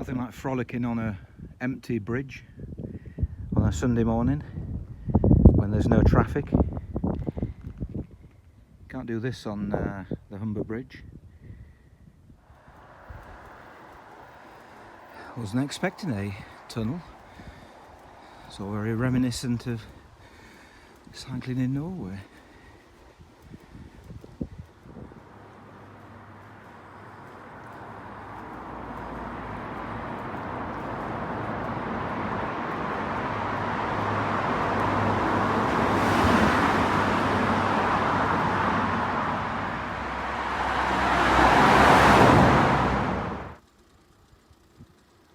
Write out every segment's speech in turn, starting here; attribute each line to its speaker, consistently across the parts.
Speaker 1: nothing like frolicking on a empty bridge on a Sunday morning when there's no traffic. Can't do this on the Humber Bridge. Wasn't expecting a tunnel. It's all very reminiscent of cycling in Norway.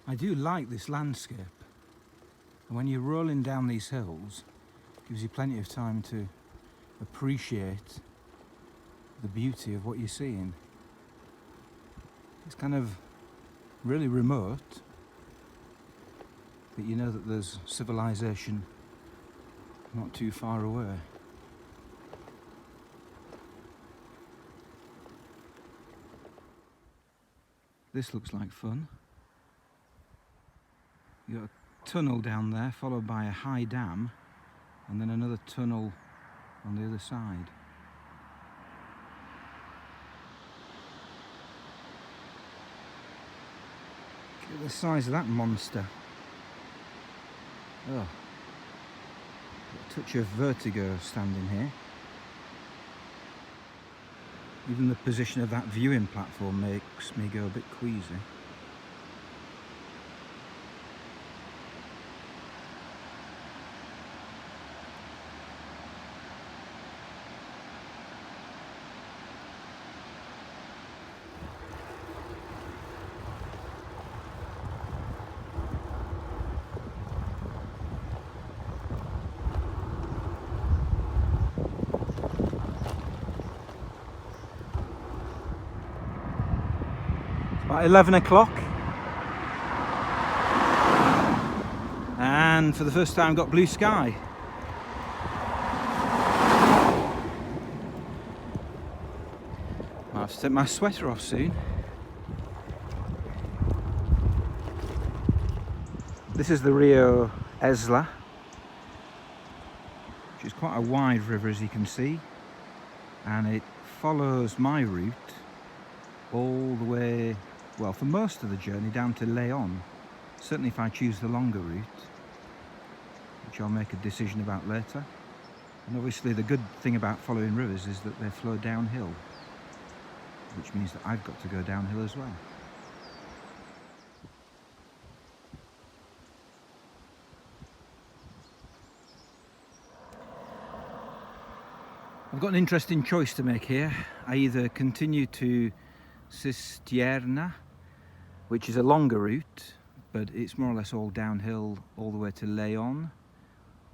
Speaker 1: I do like this landscape, and when you're rolling down these hills, it gives you plenty of time to appreciate the beauty of what you're seeing. It's kind of really remote, but you know that there's civilization not too far away. This looks like fun. You've got a tunnel down there, followed by a high dam, and then another tunnel on the other side. Look at the size of that monster. Oh, a touch of vertigo standing here. Even the position of that viewing platform makes me go a bit queasy. About 11 o'clock, and for the first time got blue sky. I'll have to take my sweater off soon. This is the Rio Esla, which is quite a wide river, as you can see, and it follows my route all the way, well, for most of the journey down to León. Certainly if I choose the longer route, which I'll make a decision about later. And obviously the good thing about following rivers is that they flow downhill, which means that I've got to go downhill as well. I've got an interesting choice to make here. I either continue to Cistierna, which is a longer route, but it's more or less all downhill all the way to León,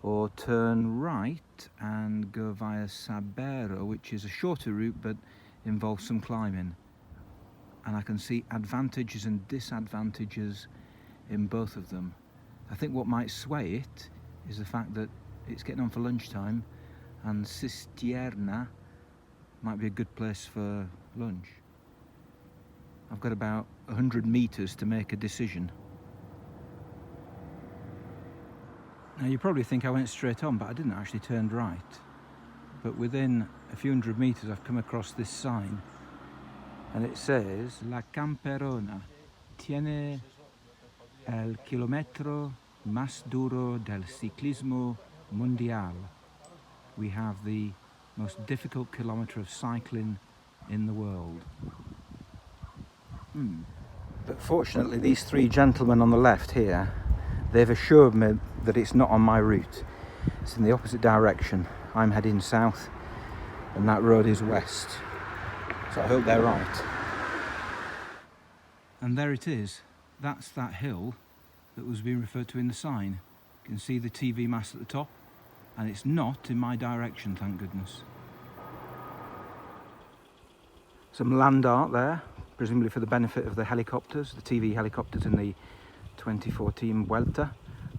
Speaker 1: or turn right and go via Sabero, which is a shorter route but involves some climbing. And I can see advantages and disadvantages in both of them. I think what might sway it is the fact that it's getting on for lunchtime, and Cistierna might be a good place for lunch. I've got about 100 meters to make a decision. Now you probably think I went straight on, but I didn't, actually turned right. But within a few hundred meters I've come across this sign, and it says La Camperona tiene el kilómetro más duro del ciclismo mundial. We have the most difficult kilometre of cycling in the world. But fortunately these three gentlemen on the left here, they've assured me that it's not on my route. It's in the opposite direction. I'm heading south and that road is west. So I hope they're right. And there it is. That's that hill that was being referred to in the sign. You can see the TV mast at the top, and it's not in my direction, thank goodness. Some land art there, presumably for the benefit of the helicopters, the TV helicopters in the 2014 Vuelta,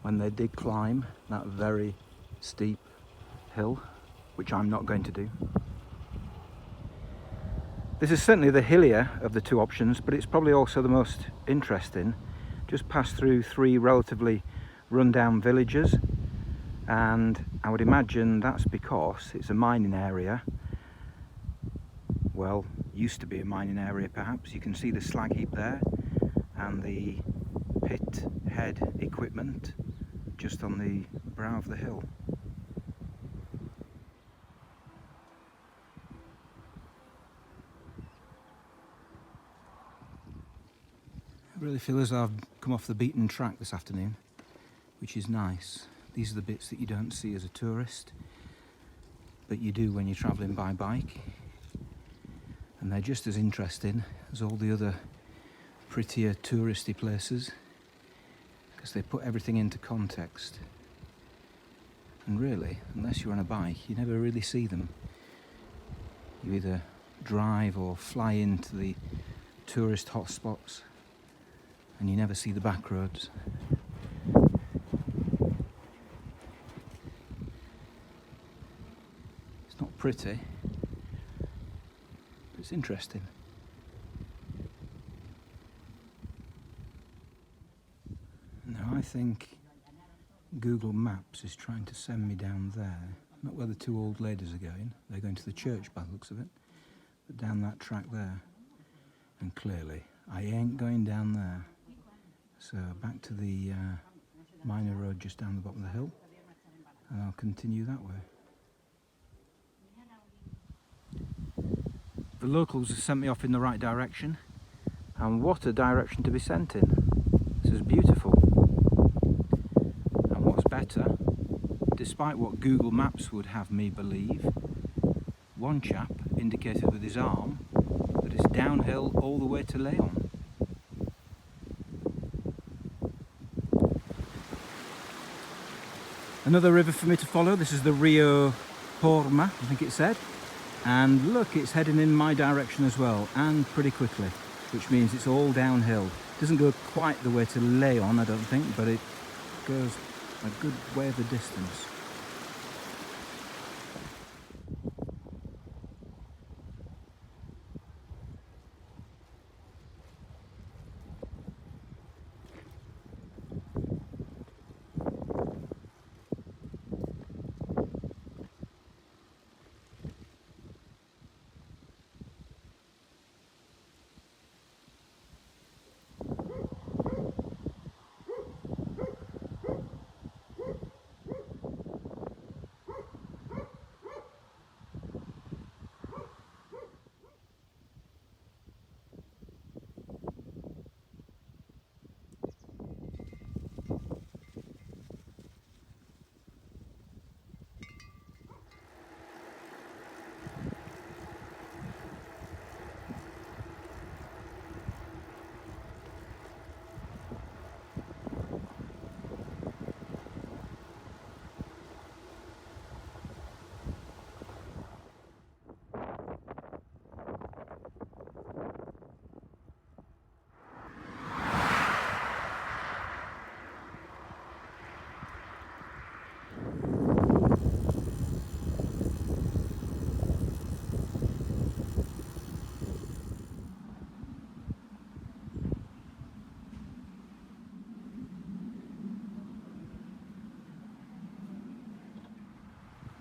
Speaker 1: when they did climb that very steep hill, which I'm not going to do. This is certainly the hillier of the two options, but it's probably also the most interesting, just passed through 3 relatively run-down villages, and I would imagine that's because it's a mining area. Well, used to be a mining area perhaps. You can see the slag heap there and the pit head equipment just on the brow of the hill. I really feel as though I've come off the beaten track this afternoon, which is nice. These are the bits that you don't see as a tourist, but you do when you're travelling by bike. And they're just as interesting as all the other prettier touristy places, because they put everything into context. And really, unless you're on a bike, you never really see them. You either drive or fly into the tourist hotspots, and you never see the back roads. It's not pretty, but it's interesting. Now I think Google Maps is trying to send me down there, not where the 2 old ladies are going. They're going to the church by the looks of it, but down that track there. And clearly I ain't going down there. So back to the minor road just down the bottom of the hill, and I'll continue that way. The locals have sent me off in the right direction, and what a direction to be sent in. This is beautiful. And what's better, despite what Google Maps would have me believe, one chap indicated with his arm that it's downhill all the way to León. Another river for me to follow. This is the Rio Porma, I think it said. And look, it's heading in my direction as well, and pretty quickly, which means it's all downhill. It doesn't go quite the way to León, I don't think, but it goes a good way of a distance.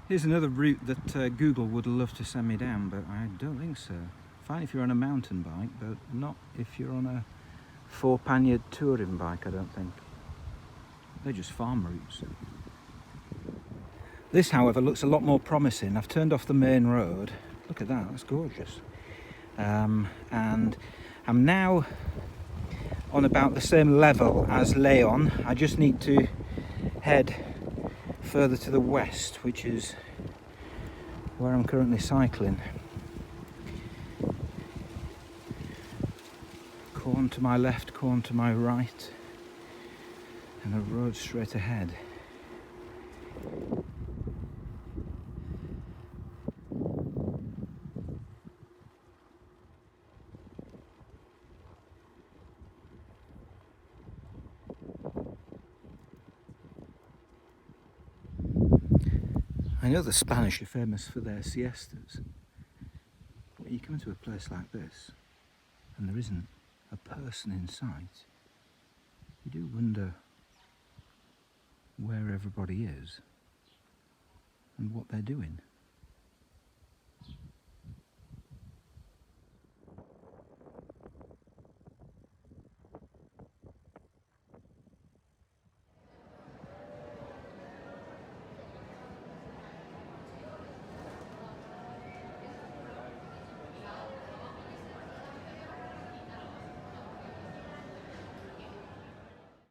Speaker 1: Here's another route that Google would love to send me down, but I don't think so. Fine if you're on a mountain bike, but not if you're on a 4-panniard touring bike, I don't think. They're just farm routes. This, however, looks a lot more promising. I've turned off the main road. Look at that, that's gorgeous. And I'm now on about the same level as León. I just need to head further to the west, which is where I'm currently cycling. Corn to my left, corn to my right, and a road straight ahead. I know the Spanish are famous for their siestas, but you come to a place like this and there isn't a person in sight, You do wonder where everybody is and what they're doing.